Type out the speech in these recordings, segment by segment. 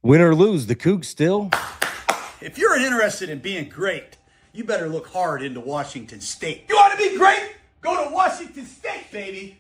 Win or lose, the Cougs still. If you're interested in being great, you better look hard into Washington State. You want to be great? Go to Washington State, baby.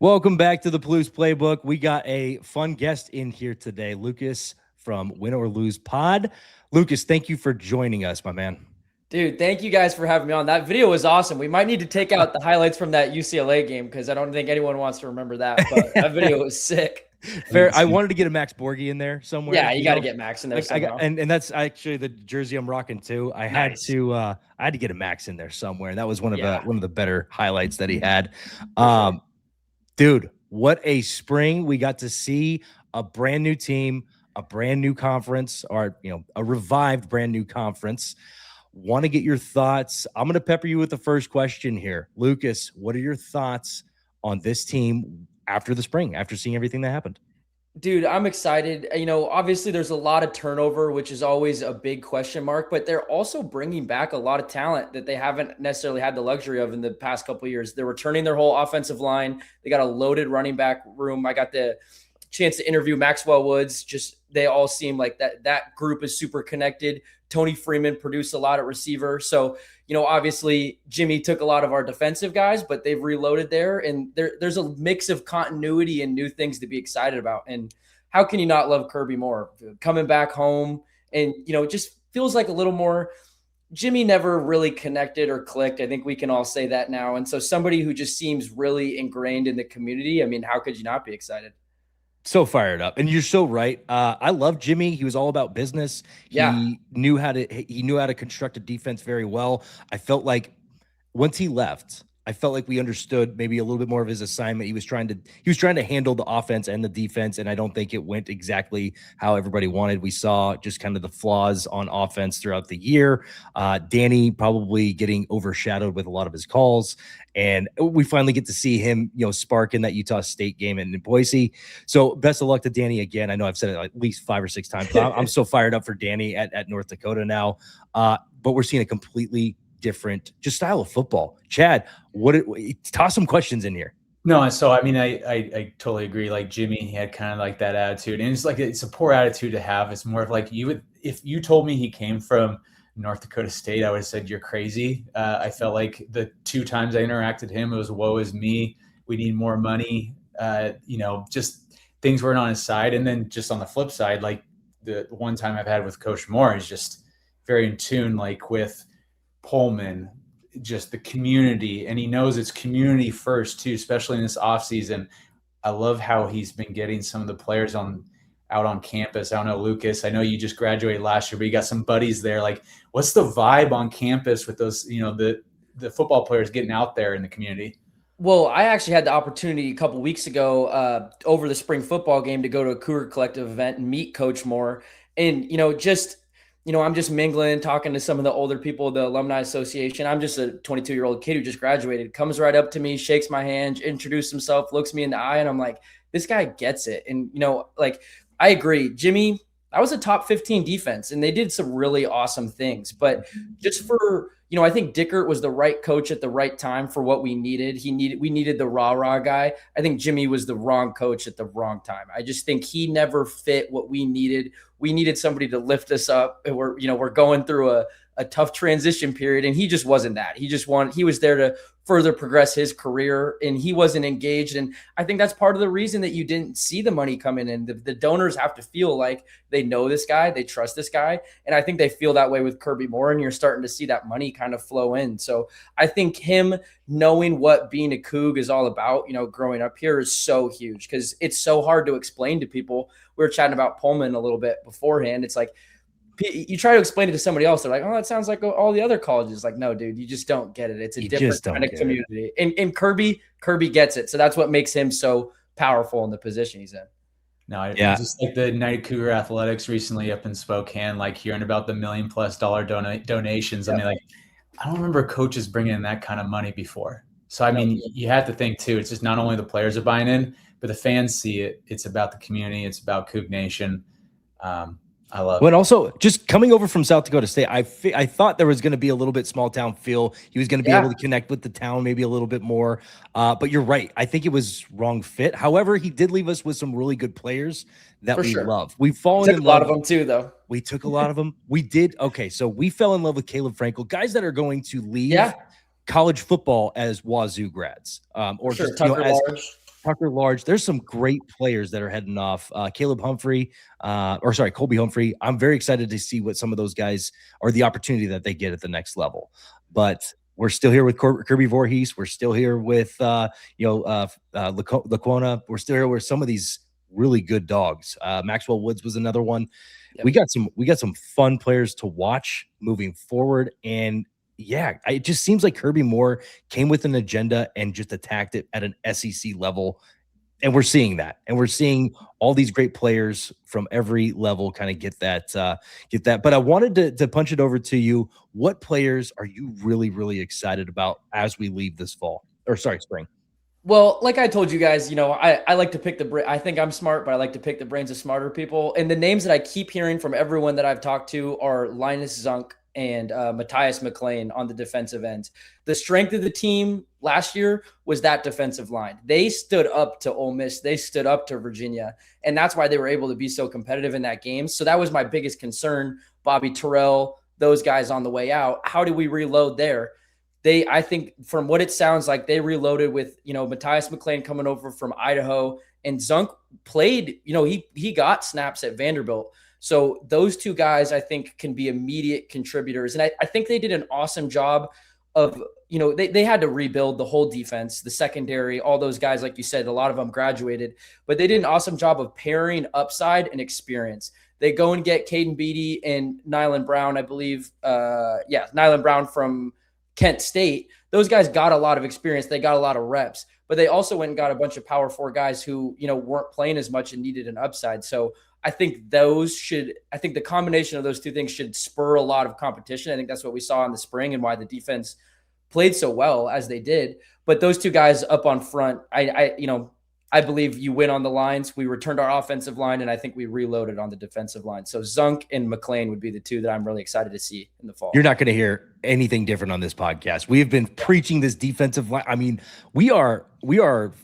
Welcome back to the Palouse Playbook. We got a fun guest in here today, Lucas from Win or Lose Pod. Lucas, thank you for joining us, my man. Dude, thank you guys for having me on. That video was awesome. We might need to take out the highlights from that UCLA game because I don't think anyone wants to remember that. But that video was sick. Fair. I wanted to get a Max Borghi in there somewhere. Yeah, you got to get Max in there somehow. And that's actually the jersey I'm rocking too. I had to get a Max in there somewhere. And that was one of the better highlights that he had. Dude, what a spring. We got to see a brand new team, a brand new conference, or a revived brand new conference. Want to get your thoughts. I'm going to pepper you with the first question here. Lucas, what are your thoughts on this team after the spring, after seeing everything that happened? Dude, I'm excited. Obviously there's a lot of turnover, which is always a big question mark, but they're also bringing back a lot of talent that they haven't necessarily had the luxury of in the past couple of years. They're returning their whole offensive line. They got a loaded running back room. I got the chance to interview Maxwell Woods. They all seem like that group is super connected. Tony Freeman produced a lot at receiver. So, obviously Jimmy took a lot of our defensive guys, but they've reloaded there. And there's a mix of continuity and new things to be excited about. And how can you not love Kirby Moore coming back home? And, it just feels like a little more. Jimmy never really connected or clicked. I think we can all say that now. And so somebody who just seems really ingrained in the community, I mean, how could you not be excited? So fired up. And you're so right. I love Jimmy. He was all about business. Yeah. He knew how to construct a defense very well. I felt like once he left, I felt like we understood maybe a little bit more of his assignment. He was trying to handle the offense and the defense, and I don't think it went exactly how everybody wanted. We saw just kind of the flaws on offense throughout the year. Danny probably getting overshadowed with a lot of his calls, and we finally get to see him, spark in that Utah State game in Boise. So best of luck to Danny again. I know I've said it at least 5 or 6 times, but I'm so fired up for Danny at North Dakota now. But we're seeing a completely different just style of football. Chad, toss some questions in here. No, so I mean, I totally agree. Like Jimmy had kind of like that attitude, and it's a poor attitude to have. It's more of like if you told me he came from North Dakota State, I would have said you're crazy. I felt like the 2 times I interacted with him, it was woe is me. We need more money. Just things weren't on his side. And then just on the flip side, like the one time I've had with Coach Moore is just very in tune, like with Pullman, just the community, and he knows it's community first too, especially in this offseason. I love how he's been getting some of the players out on campus. I don't know, Lucas, I know you just graduated last year, but you got some buddies there. Like, what's the vibe on campus with those, the football players getting out there in the community? Well, I actually had the opportunity a couple weeks ago over the spring football game to go to a Cougar Collective event and meet Coach Moore. And, I'm just mingling, talking to some of the older people of the Alumni Association. I'm just a 22-year-old kid who just graduated, comes right up to me, shakes my hand, introduces himself, looks me in the eye, and I'm like, this guy gets it. And, I agree. Jimmy, that was a top 15 defense, and they did some really awesome things. But just for, I think Dickert was the right coach at the right time for what we needed. We needed the rah-rah guy. I think Jimmy was the wrong coach at the wrong time. I just think he never fit what we needed. We needed somebody to lift us up. And we're going through a tough transition period, and he just wasn't that. He was there to further progress his career, and he wasn't engaged. And I think that's part of the reason that you didn't see the money coming in. The donors have to feel like they know this guy, they trust this guy. And I think they feel that way with Kirby Moore, and you're starting to see that money kind of flow in. So I think him knowing what being a Coug is all about, growing up here is so huge, because it's so hard to explain to people. We were chatting about Pullman a little bit beforehand. It's like, you try to explain it to somebody else, they're like, oh, that sounds like all the other colleges. Like, no, dude, you just don't get it. It's a different kind of community. And Kirby gets it. So that's what makes him so powerful in the position he's in. No, Yeah. just like the United Cougar Athletics recently up in Spokane, like hearing about the $1 million+ donations. I mean, like, I don't remember coaches bringing in that kind of money before. So, I mean, you have to think too, it's just not only the players are buying in, but the fans see it. It's about the community. It's about Cougar Nation. I love But it. also, just coming over from South Dakota State, I thought there was going to be a little bit small town feel. He was going to be able to connect with the town maybe a little bit more. But you're right. I think it was wrong fit. However, he did leave us with some really good players that we love. We've fallen in love. A lot of them too, though. We took a lot of them. We did. Okay, so we fell in love with Caleb Frankel, guys that are going to leave college football as Wazoo grads, or just Tucker Large. Tucker Large. There's some great players that are heading off. Colby Humphrey. I'm very excited to see what some of those guys or the opportunity that they get at the next level. But we're still here with Kirby Voorhees. We're still here with Laquona. We're still here with some of these really good dogs. Maxwell Woods was another one. Yep. We got some fun players to watch moving forward. And yeah, it just seems like Kirby Moore came with an agenda and just attacked it at an SEC level. And we're seeing that. And we're seeing all these great players from every level kind of get that. But I wanted to punch it over to you. What players are you really, really excited about as we leave this spring? Well, like I told you guys, I like to pick I think I'm smart, but I like to pick the brains of smarter people. And the names that I keep hearing from everyone that I've talked to are Linus, Zunk, and Matthias McClain on the defensive end. The strength of the team last year was that defensive line. They stood up to Ole Miss. They stood up to Virginia. And that's why they were able to be so competitive in that game. So that was my biggest concern. Bobby Terrell, those guys on the way out. How do we reload there? I think from what it sounds like, they reloaded with, Matthias McClain coming over from Idaho, and Zunk played, he got snaps at Vanderbilt. So those two guys, I think, can be immediate contributors. And I think they did an awesome job of, they had to rebuild the whole defense, the secondary, all those guys, like you said, a lot of them graduated, but they did an awesome job of pairing upside and experience. They go and get Caden Beatty and Nyland Brown, I believe. Nyland Brown from Kent State. Those guys got a lot of experience. They got a lot of reps, but they also went and got a bunch of Power 4 guys who, weren't playing as much and needed an upside. So I think the combination of those two things should spur a lot of competition. I think that's what we saw in the spring and why the defense played so well as they did. But those two guys up on front, I believe you win on the lines. We returned our offensive line, and I think we reloaded on the defensive line. So Zunk and McClain would be the two that I'm really excited to see in the fall. You're not going to hear anything different on this podcast. We have been preaching this defensive line. I mean, we are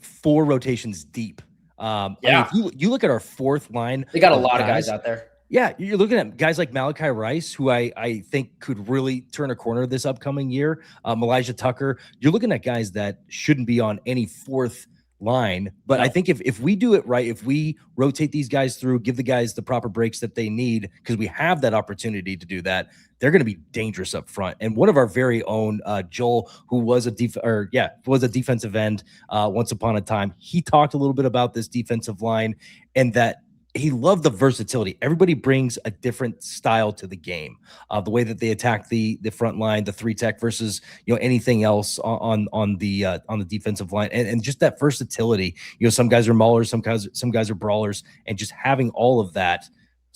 4 rotations deep. I mean, if you look at our fourth line, they got a lot of guys out there. Yeah, you're looking at guys like Malachi Rice, who I think could really turn a corner this upcoming year. Elijah Tucker. You're looking at guys that shouldn't be on any fourth line. But I think if we do it right, if we rotate these guys through, give the guys the proper breaks that they need, because we have that opportunity to do that, they're going to be dangerous up front. And one of our very own, Joel, who was a defensive end once upon a time, he talked a little bit about this defensive line and that he loved the versatility. Everybody brings a different style to the game. The way that they attack the front line, the 3-tech versus anything else on the defensive line, and just that versatility. Some guys are maulers, some guys are brawlers, and just having all of that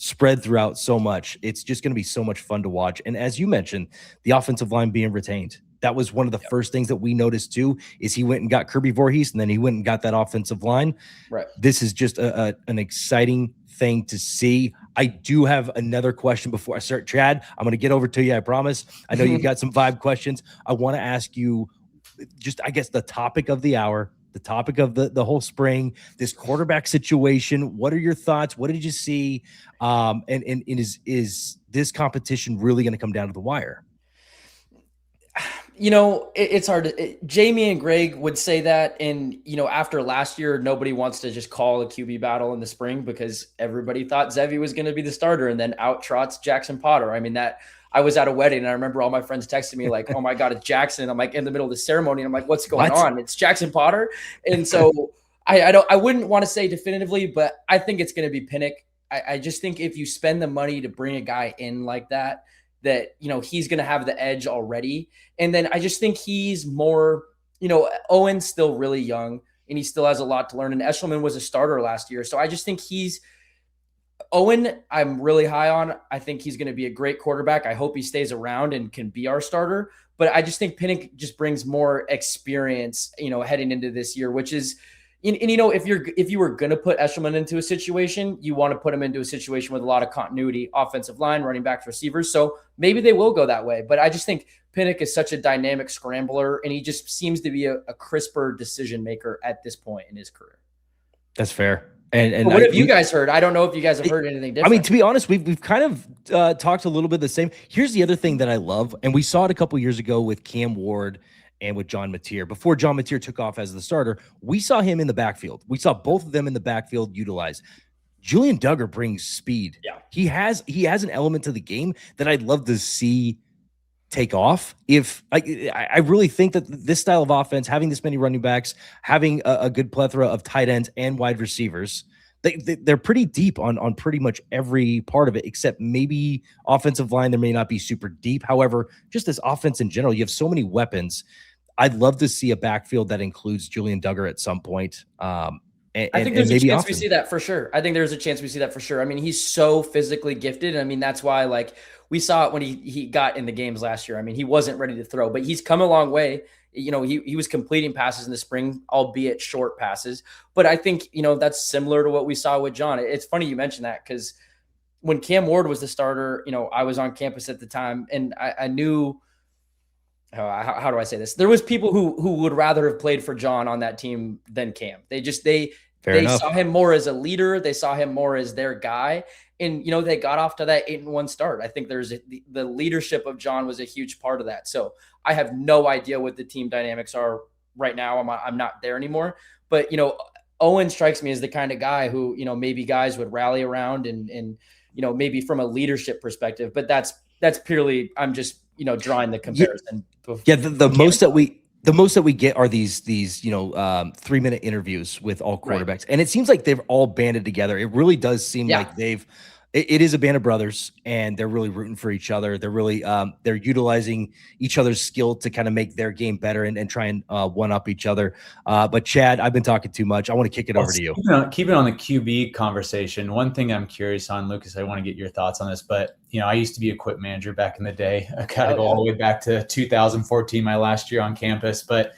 spread throughout so much, it's just going to be so much fun to watch. And as you mentioned, the offensive line being retained. That was one of the first things that we noticed too, is he went and got Kirby Voorhees, and then he went and got that offensive line. Right. This is just an exciting thing to see. I do have another question before I start. Chad, I'm going to get over to you, I promise. I know you've got some vibe questions. I want to ask you just, I guess, the topic of the hour, the topic of the whole spring, this quarterback situation. What are your thoughts? What did you see? And is this competition really going to come down to the wire? It's hard. Jamie and Greg would say that. And, after last year, nobody wants to just call a QB battle in the spring because everybody thought Zevi was going to be the starter, and then out trots Jackson Potter. I mean, I was at a wedding, and I remember all my friends texting me like, oh my God, it's Jackson. I'm like in the middle of the ceremony, and I'm like, what's going on? It's Jackson Potter. And so I wouldn't want to say definitively, but I think it's going to be Pinnick. I just think if you spend the money to bring a guy in like that he's going to have the edge already. And then I just think he's more, Owen's still really young. and he still has a lot to learn. And Eshelman was a starter last year. So I just think Owen, I'm really high on. I think he's going to be a great quarterback. I hope he stays around and can be our starter. But I just think Pinnick just brings more experience, heading into this year, which is, and if you were going to put Eshelman into a situation, you want to put him into a situation with a lot of continuity, offensive line, running backs, receivers. So maybe they will go that way. But I just think Pinnick is such a dynamic scrambler, and he just seems to be a crisper decision maker at this point in his career. That's fair. And what have you guys heard? I don't know if you guys have heard anything different. I mean, to be honest, we've kind of talked a little bit the same. Here's the other thing that I love, and we saw it a couple years ago with Cam Ward and with John Mateer. Before John Mateer took off as the starter, we saw him in the backfield. We saw both of them in the backfield utilized. Julian Dugger brings speed. Yeah. He has an element to the game that I'd love to see take off. If I really think that this style of offense, having this many running backs, having a good plethora of tight ends and wide receivers, they're pretty deep on pretty much every part of it, except maybe offensive line. There may not be super deep. However, just this offense in general, you have so many weapons. I'd love to see a backfield that includes Julian Dugger at some point. I think there's a chance we see that for sure. I think there's a chance we see that for sure. I mean, he's so physically gifted. I mean, that's why we saw it when he got in the games last year. I mean, he wasn't ready to throw, but he's come a long way. He was completing passes in the spring, albeit short passes. But I think, that's similar to what we saw with John. It's funny you mentioned that, because when Cam Ward was the starter, I was on campus at the time, and I knew – how do I say this? There was people who would rather have played for John on that team than Cam. They saw him more as a leader. They saw him more as their guy. And, they got off to that 8-1 start. I think the leadership of John was a huge part of that. So I have no idea what the team dynamics are right now. I'm not there anymore. But, Owen strikes me as the kind of guy who, maybe guys would rally around and maybe from a leadership perspective. But that's purely, I'm just, drawing the comparison. Yeah, the most that we get are these 3-minute interviews with all quarterbacks, right. And it seems like they've all banded together. It really does seem like it is a band of brothers, and they're really rooting for each other. They're really they're utilizing each other's skill to kind of make their game better and try and one up each other. But Chad, I've been talking too much. I want to kick it over to you. Keep it on the QB conversation. One thing I'm curious on, Lucas, I want to get your thoughts on this, but I used to be equip manager back in the day. I got to go all the way back to 2014, my last year on campus, but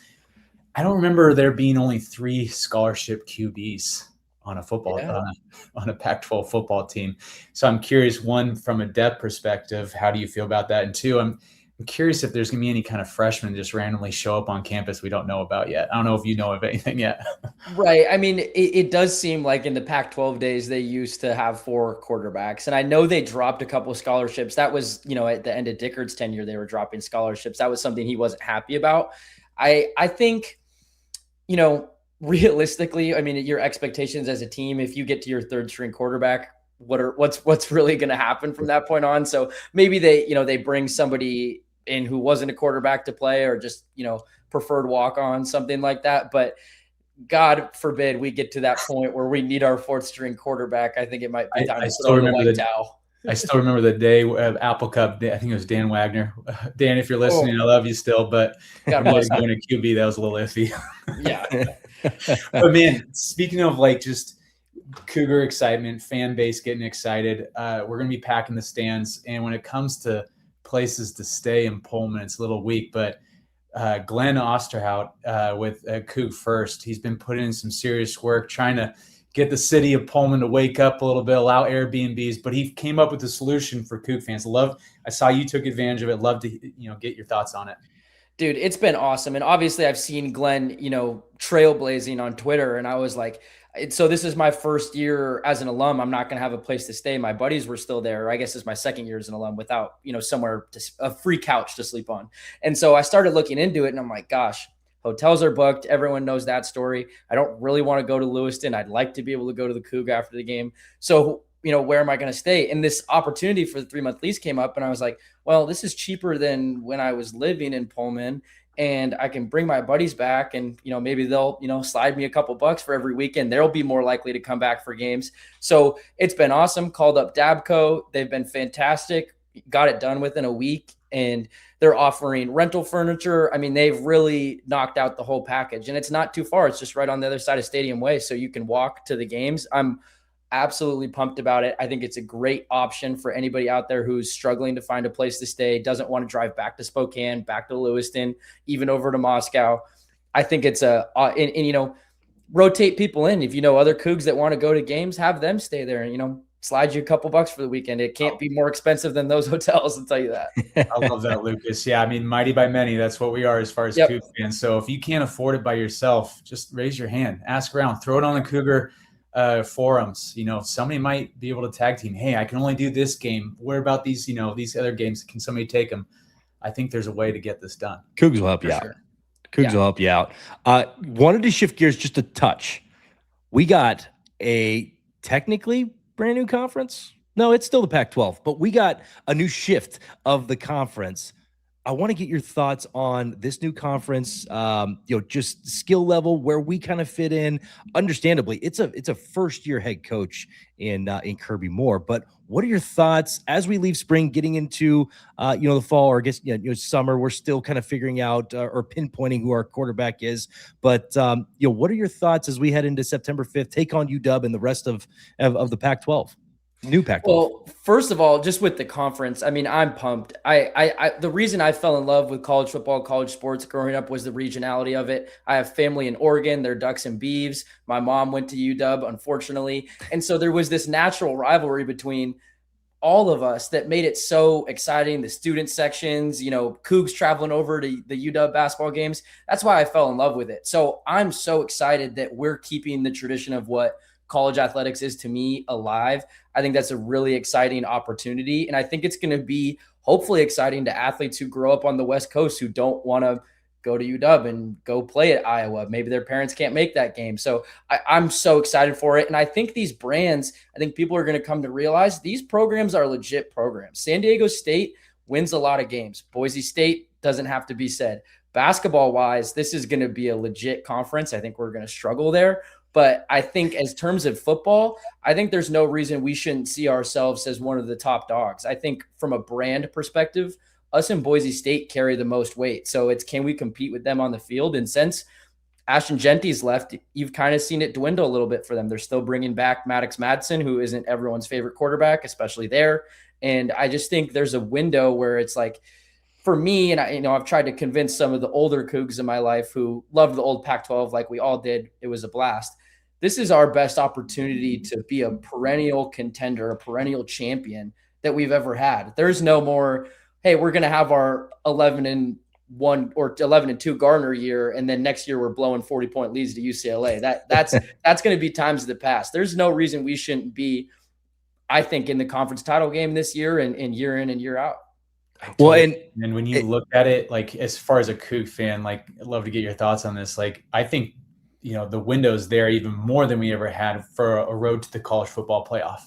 I don't remember there being only 3 scholarship QBs on a football on a Pac-12 football team. So I'm curious, one, from a depth perspective, how do you feel about that? And two, I'm curious if there's gonna be any kind of freshmen just randomly show up on campus we don't know about yet. I don't know if you know of anything yet. Right. I mean, it does seem like in the Pac-12 days they used to have 4 quarterbacks, and I know they dropped a couple of scholarships. That was, at the end of Dickard's tenure, they were dropping scholarships. That was something he wasn't happy about. I think, realistically, I mean, your expectations as a team, if you get to your 3rd string quarterback, what's really going to happen from that point on? So maybe they bring somebody in who wasn't a quarterback to play, or just, preferred walk on, something like that. But God forbid we get to that point where we need our 4th string quarterback. I think it might be time to throw the white towel. I still remember the day of Apple Cup. I think it was Dan Wagner. Dan, if you're listening, I love you still, but going to QB, that was a little iffy. Yeah. But man, speaking of just Cougar excitement, fan base getting excited, we're going to be packing the stands. And when it comes to places to stay in Pullman, it's a little weak, but Glenn Osterhout with Coug First, he's been putting in some serious work trying to get the city of Pullman to wake up a little bit, allow Airbnbs, but he came up with a solution for Coug fans. I saw you took advantage of it. Love to get your thoughts on it. Dude, it's been awesome. And obviously I've seen Glenn, trailblazing on Twitter, and I was like, so this is my first year as an alum. I'm not going to have a place to stay. My buddies were still there. I guess it's my 2nd year as an alum without, somewhere a free couch to sleep on. And so I started looking into it, and I'm like, gosh, hotels are booked. Everyone knows that story. I don't really want to go to Lewiston. I'd like to be able to go to the Coug after the game. So, where am I going to stay? And this opportunity for the 3-month lease came up, and I was like, well, this is cheaper than when I was living in Pullman, and I can bring my buddies back, and, maybe they'll, slide me a couple bucks for every weekend. They'll be more likely to come back for games. So it's been awesome. Called up Dabco. They've been fantastic. Got it done within a week. and they're offering rental furniture. I mean, they've really knocked out the whole package, and it's not too far. It's just right on the other side of Stadium Way, so you can walk to the games. I'm absolutely pumped about it. I think it's a great option for anybody out there who's struggling to find a place to stay, doesn't want to drive back to Spokane, back to Lewiston, even over to Moscow. I think it's and rotate people in. If you know other Cougs that want to go to games, have them stay there and, slide you a couple bucks for the weekend. It can't be more expensive than those hotels, I'll tell you that. I love that, Lucas. Yeah, I mean, mighty by many. That's what we are as far as Cougs fans. So if you can't afford it by yourself, just raise your hand, ask around, throw it on the Cougar forums. Somebody might be able to tag team. Hey, I can only do this game. What about these, these other games? Can somebody take them? I think there's a way to get this done. Cougs will help you out. Cougs will help you out. Wanted to shift gears just a touch. We got a technically brand new conference. No, it's still the Pac-12, but we got a new shift of the conference. I want to get your thoughts on this new conference, just skill level, where we kind of fit in. Understandably, it's a first-year head coach in Kirby Moore. But what are your thoughts as we leave spring, getting into the fall, or I guess summer? We're still kind of figuring out or pinpointing who our quarterback is. But what are your thoughts as we head into September 5th? Take on UW and the rest of the Pac-12. New Pac-12. Well, first of all, just with the conference, I mean, I'm pumped. The reason I fell in love with college football, college sports growing up was the regionality of it. I have family in Oregon. They're Ducks and Beavs. My mom went to UW, unfortunately. And so there was this natural rivalry between all of us that made it so exciting. The student sections, Cougs traveling over to the UW basketball games. That's why I fell in love with it. So I'm so excited that we're keeping the tradition of what college athletics is to me alive. I think that's a really exciting opportunity. And I think it's going to be hopefully exciting to athletes who grow up on the West Coast who don't want to go to UW and go play at Iowa. Maybe their parents can't make that game. So I'm so excited for it. And I think these brands, I think people are going to come to realize these programs are legit programs. San Diego State wins a lot of games. Boise State doesn't have to be said. Basketball wise, this is going to be a legit conference. I think we're going to struggle there. But I think as terms of football, I think there's no reason we shouldn't see ourselves as one of the top dogs. I think from a brand perspective, us and Boise State carry the most weight. So it's, can we compete with them on the field? And since Ashton Genty's left, you've kind of seen it dwindle a little bit for them. They're still bringing back Maddox Madsen, who isn't everyone's favorite quarterback, especially there. And I just think there's a window where it's like, for me, and I've tried to convince some of the older Cougs in my life who loved the old Pac-12 like we all did. It was a blast. This is our best opportunity to be a perennial contender, a perennial champion that we've ever had. There's no more, hey, we're going to have our 11-1 or 11-2 Gardner year, and then next year we're blowing 40-point leads to UCLA. That's going to be times of the past. There's no reason we shouldn't be, I think, in the conference title game this year and year in and year out. Well, and when you look at it, like as far as a Coug fan, like I'd love to get your thoughts on this. Like I think, the window's there even more than we ever had for a road to the college football playoff.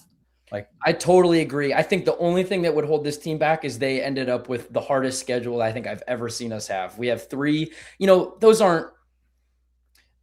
Like I totally agree. I think the only thing that would hold this team back is they ended up with the hardest schedule I think I've ever seen us have. We have 3,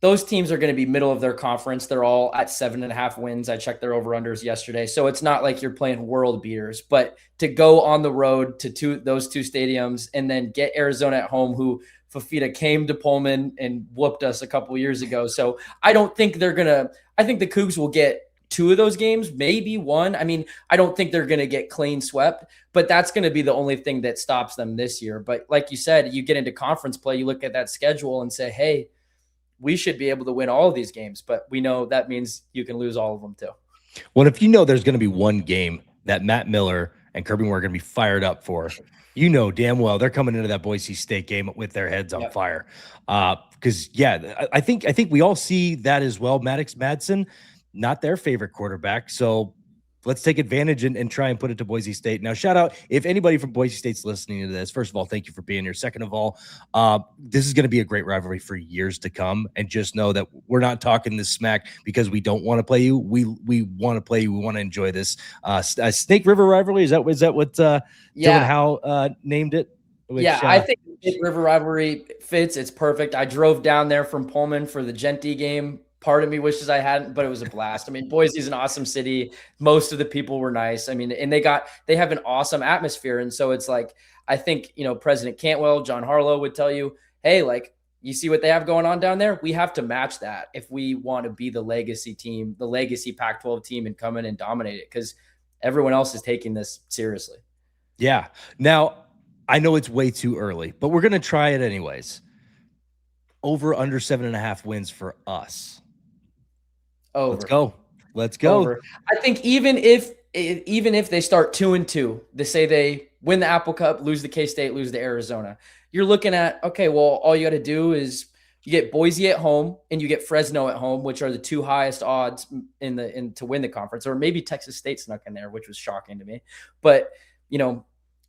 those teams are going to be middle of their conference. They're all at 7.5 wins. I checked their over-unders yesterday. So it's not like you're playing world beaters, but to go on the road to those two stadiums and then get Arizona at home, who Fafita came to Pullman and whooped us a couple years ago. So I don't think I think the Cougs will get 2 of those games, maybe 1. I mean, I don't think they're going to get clean swept, but that's going to be the only thing that stops them this year. But like you said, you get into conference play, you look at that schedule and say, hey, we should be able to win all of these games, but we know that means you can lose all of them too. Well, if there's going to be one game that Matt Miller and Kirby Moore are going to be fired up for, damn well they're coming into that Boise State game with their heads on fire. Because I think we all see that as well. Maddox Madsen, not their favorite quarterback, so let's take advantage and try and put it to Boise State. Now, shout out if anybody from Boise State's listening to this. First of all, thank you for being here. Second of all, this is going to be a great rivalry for years to come. And just know that we're not talking this smack because we don't want to play you. We want to play you. We want to enjoy this. Snake River rivalry. Is that what Dylan Howe named it? Which, I think the Snake River rivalry fits. It's perfect. I drove down there from Pullman for the Genty game Part of me wishes I hadn't, but it was a blast. I mean, Boise's an awesome city. Most of the people were nice. I mean, and they have an awesome atmosphere. And so it's like, I think, President Cantwell, John Harlow would tell you, hey, like, you see what they have going on down there? We have to match that if we want to be the legacy team, the legacy Pac-12 team, and come in and dominate it, because everyone else is taking this seriously. Yeah. Now, I know it's way too early, but we're going to try it anyways. Over under 7.5 wins for us. Over. Let's go. Over. I think even if they start 2-2, they say they win the Apple Cup, lose the K-State, lose to Arizona, you're looking at, okay, well, all you got to do is you get Boise at home and you get Fresno at home, which are the two highest odds to win the conference, or maybe Texas State snuck in there, which was shocking to me. But,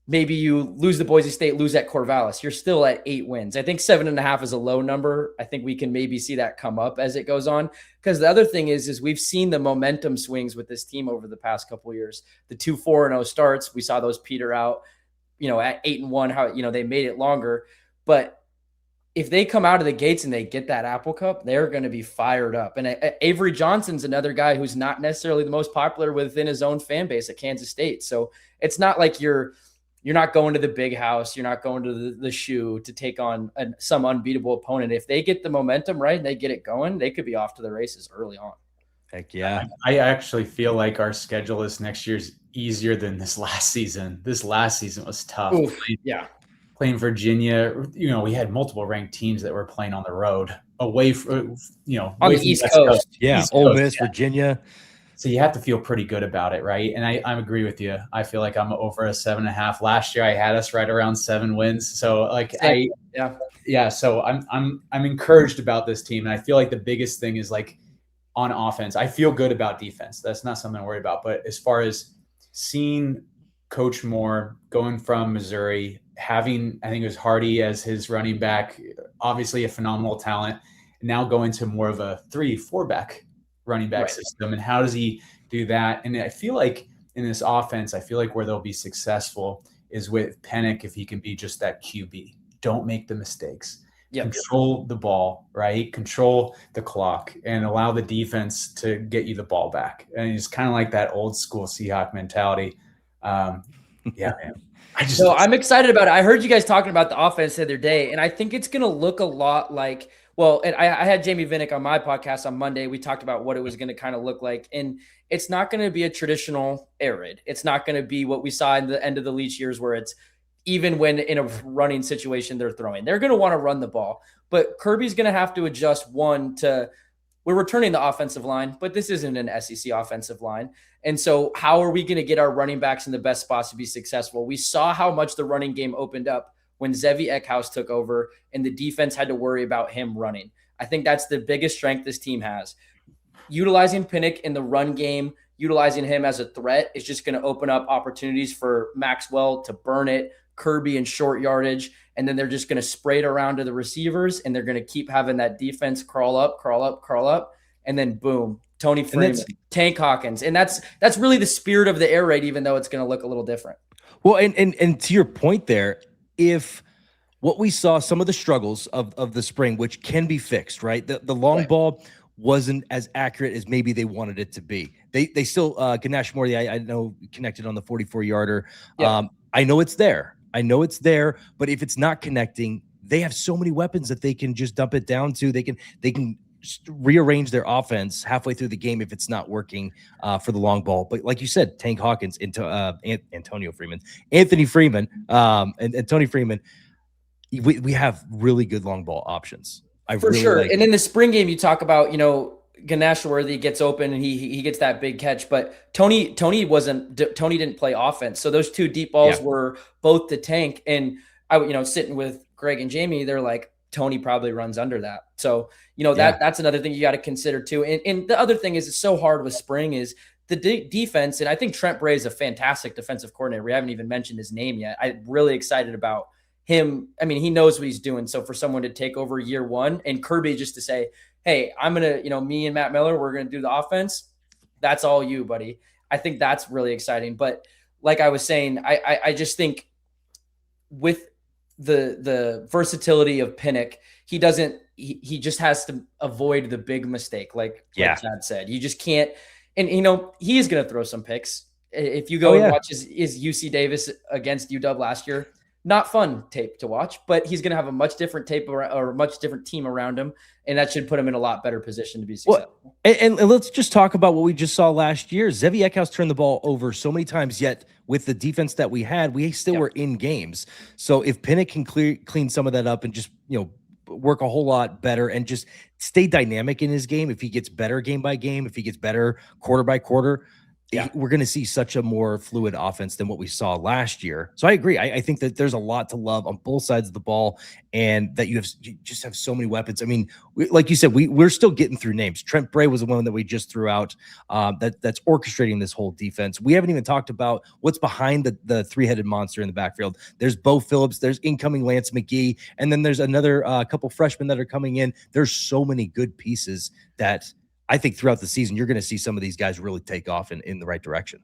maybe you lose the Boise State, lose at Corvallis. You're still at 8 wins. I think 7.5 is a low number. I think we can maybe see that come up as it goes on. Because the other thing is we've seen the momentum swings with this team over the past couple of years. The 2 4-0 starts, we saw those peter out, at 8-1, how, they made it longer. But if they come out of the gates and they get that Apple Cup, they're going to be fired up. And Avery Johnson's another guy who's not necessarily the most popular within his own fan base at Kansas State. So it's not like you're not going to the big house. You're not going to the shoe to take on some unbeatable opponent. If they get the momentum right and they get it going, they could be off to the races early on. Heck yeah. I actually feel like our schedule is next year's easier than this last season. This last season was tough. Oof, yeah. Playing Virginia, we had multiple ranked teams that were playing on the road away from, on the East Coast. Yeah. East Ole Coast, Miss, yeah. Virginia. So you have to feel pretty good about it, right? And I agree with you. I feel like I'm over a 7.5. Last year I had us right around 7 wins. So So I'm encouraged about this team. And I feel like the biggest thing is like on offense. I feel good about defense. That's not something I'm worried about. But as far as seeing Coach Moore going from Missouri, having, I think it was Hardy as his running back, obviously a phenomenal talent, now going to more of a 3-4 back running back system. And how does he do that? And I feel like in this offense, where they'll be successful is with Pinnick, if he can be just that QB. Don't make the mistakes. Yep. Control the ball, right? Control the clock and allow the defense to get you the ball back. And it's kind of like that old school Seahawk mentality. Yeah, man. I'm excited about it. I heard you guys talking about the offense the other day, and I think it's going to look a lot like, and I had Jamie Vinnick on my podcast on Monday. We talked about what it was going to kind of look like, and it's not going to be a traditional air raid. It's not going to be what we saw in the end of the Leach years, where it's even when in a running situation they're throwing. They're going to want to run the ball, but Kirby's going to have to adjust we're returning the offensive line, but this isn't an SEC offensive line. And so how are we going to get our running backs in the best spots to be successful? We saw how much the running game opened up when Zevi Eckhouse took over and the defense had to worry about him running. I think that's the biggest strength this team has. Utilizing Pinnick in the run game, utilizing him as a threat is just going to open up opportunities for Maxwell to burn it, Kirby in short yardage, and then they're just going to spray it around to the receivers, and they're going to keep having that defense crawl up, and then boom, Tony Freeman, Tank Hawkins. And that's really the spirit of the air raid, even though it's going to look a little different. Well, and to your point there, if what we saw, some of the struggles of the spring, which can be fixed, right? The long ball wasn't as accurate as maybe they wanted it to be. They still, Ganache Morty, I know, connected on the 44-yarder. Yeah. I know it's there, but if it's not connecting, they have so many weapons that they can just dump it down to. They can rearrange their offense halfway through the game if it's not working for the long ball. But like you said, Tank Hawkins, Anthony Freeman, and Tony Freeman, we have really good long ball options. For sure. And in the spring game, you talk about, Ganesh Worthy gets open and he gets that big catch, but Tony didn't play offense. So those two deep balls were both to Tank. And sitting with Greg and Jamie, they're like, Tony probably runs under that. So, that's another thing you got to consider too. And the other thing is, it's so hard with spring is the defense. And I think Trent Bray is a fantastic defensive coordinator. We haven't even mentioned his name yet. I'm really excited about him. I mean, he knows what he's doing. So for someone to take over year one and Kirby just to say, hey, I'm going to, me and Matt Miller, we're going to do the offense. That's all you, buddy. I think that's really exciting. But like I was saying, I just think with the versatility of Pinnick. He just has to avoid the big mistake, like Chad said. You just can't, and he is going to throw some picks. If you go and watch his UC Davis against UW last year, not fun tape to watch, but he's going to have a much different tape or a much different team around him, and that should put him in a lot better position to be successful. Well, and let's just talk about what we just saw last year. Zevi Eckhouse turned the ball over so many times, yet with the defense that we had, we still were in games. So if Pinnick can clean some of that up and just work a whole lot better and just stay dynamic in his game, if he gets better game by game, if he gets better quarter by quarter, we're going to see such a more fluid offense than what we saw last year. So I agree. I think that there's a lot to love on both sides of the ball, and that you just have so many weapons. I mean, like you said, we're still getting through names. Trent Bray was the one that we just threw out that's orchestrating this whole defense. We haven't even talked about what's behind the three-headed monster in the backfield. There's Bo Phillips, there's incoming Lance McGee, and then there's another couple freshmen that are coming in. There's so many good pieces that I think throughout the season, you're going to see some of these guys really take off in the right direction.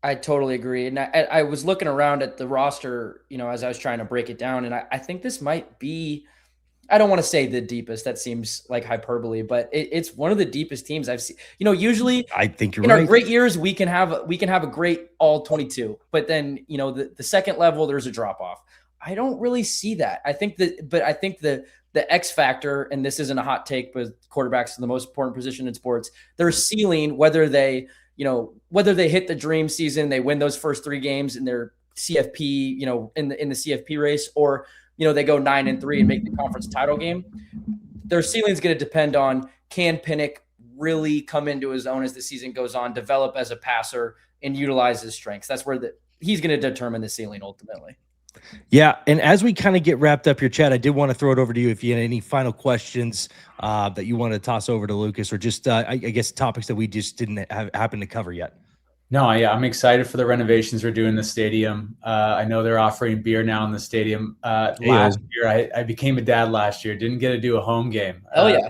I totally agree. And I was looking around at the roster, as I was trying to break it down, and I think this might be, I don't want to say the deepest, that seems like hyperbole, but it's one of the deepest teams I've seen. Usually I think you're in right. our great years, we can have a great all 22, but then, the second level, there's a drop off. I don't really see that. I think the X factor, and this isn't a hot take, but quarterbacks are the most important position in sports. Their ceiling, whether they hit the dream season, they win those first 3 games in their CFP, in the CFP race, or they go 9-3 and make the conference title game. Their ceiling is going to depend on, can Pinnick really come into his own as the season goes on, develop as a passer, and utilize his strengths. That's where he's going to determine the ceiling ultimately. Yeah, and as we kind of get wrapped up here, Chad, I did want to throw it over to you if you had any final questions that you want to toss over to Lucas, or just, I guess, topics that we just didn't happen to cover yet. No, yeah, I'm excited for the renovations we're doing in the stadium. I know they're offering beer now in the stadium. Last year, I became a dad last year. Didn't get to do a home game. Oh, yeah.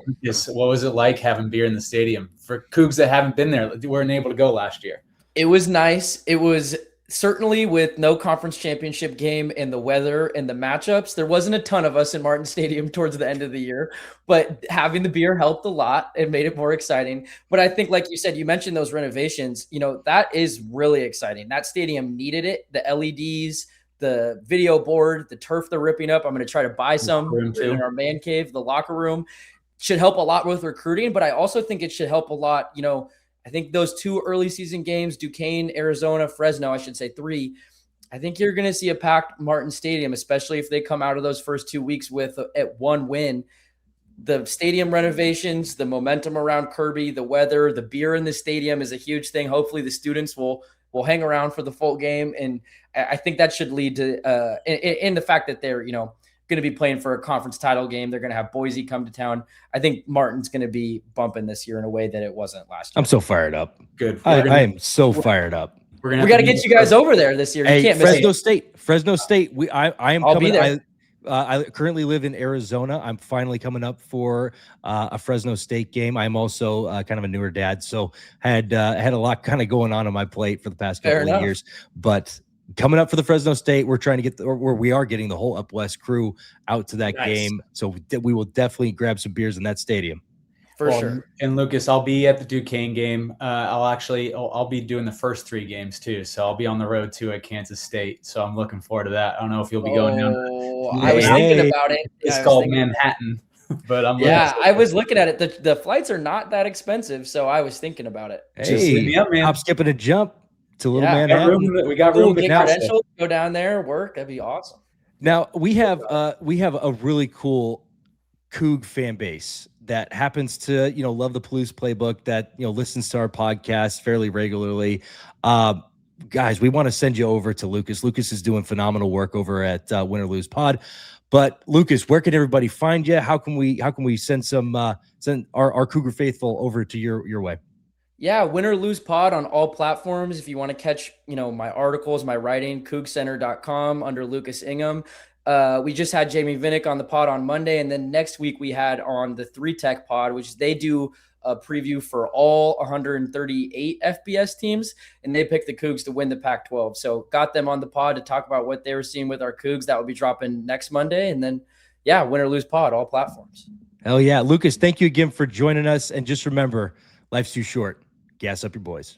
What was it like having beer in the stadium? For Cougs that haven't been there, weren't able to go last year. It was nice. It was certainly, with no conference championship game and the weather and the matchups, there wasn't a ton of us in Martin Stadium towards the end of the year, but having the beer helped a lot. It made it more exciting. But I think, like you said, you mentioned those renovations, that is really exciting. That stadium needed it. The LEDs, the video board, the turf they're ripping up. I'm going to try to buy some in our man cave. The locker room should help a lot with recruiting, but I also think it should help a lot, I think those 2 early season games, Duquesne, Arizona, Fresno, I should say 3, I think you're going to see a packed Martin Stadium, especially if they come out of those first 2 weeks with at 1 win. The stadium renovations, the momentum around Kirby, the weather, the beer in the stadium is a huge thing. Hopefully the students will hang around for the full game. And I think that should lead to in the fact that they're, going to be playing for a conference title game. They're going to have Boise come to town. I think Martin's going to be bumping this year in a way that it wasn't last year. I'm so fired up. Good. I am so fired up. We got to get you guys over there this year. You can't miss it. Fresno State. I am I'll coming. Be there. I currently live in Arizona. I'm finally coming up for a Fresno State game. I'm also kind of a newer dad, so had a lot kind of going on my plate for the past couple of years. But coming up for the Fresno State, we're trying to get we are getting the whole Up West crew out to that game. So we will definitely grab some beers in that stadium. For sure. And Lucas, I'll be at the Duquesne game. I'll be doing the first 3 games too. So I'll be on the road too at Kansas State. So I'm looking forward to that. I don't know if you'll be going down. I was thinking about it. It's called Manhattan, but I was looking at it. The flights are not that expensive, so I was thinking about it. Hey, just hit me up, man. Hop, skip, and a jump. It's a little Manhattan. We got room. Get credentials, go down there, work. That'd be awesome. Now we have a really cool Coug fan base that happens to love the Palouse Playbook, that listens to our podcast fairly regularly. Guys, we want to send you over to Lucas. Lucas is doing phenomenal work over at Win or Lose Pod. But Lucas, where can everybody find you? How can we send our Cougar faithful over to your way? Yeah, Win or Lose Pod on all platforms. If you want to catch, my articles, my writing, cougcenter.com under Lucas Ingham. We just had Jamie Vinnick on the pod on Monday, and then next week we had on the 3 Tech pod, which they do a preview for all 138 FBS teams, and they picked the Cougs to win the Pac-12. So got them on the pod to talk about what they were seeing with our Cougs. That will be dropping next Monday. And then, yeah, win or lose pod, all platforms. Hell yeah. Lucas, thank you again for joining us. And just remember, life's too short. Gas up your boys.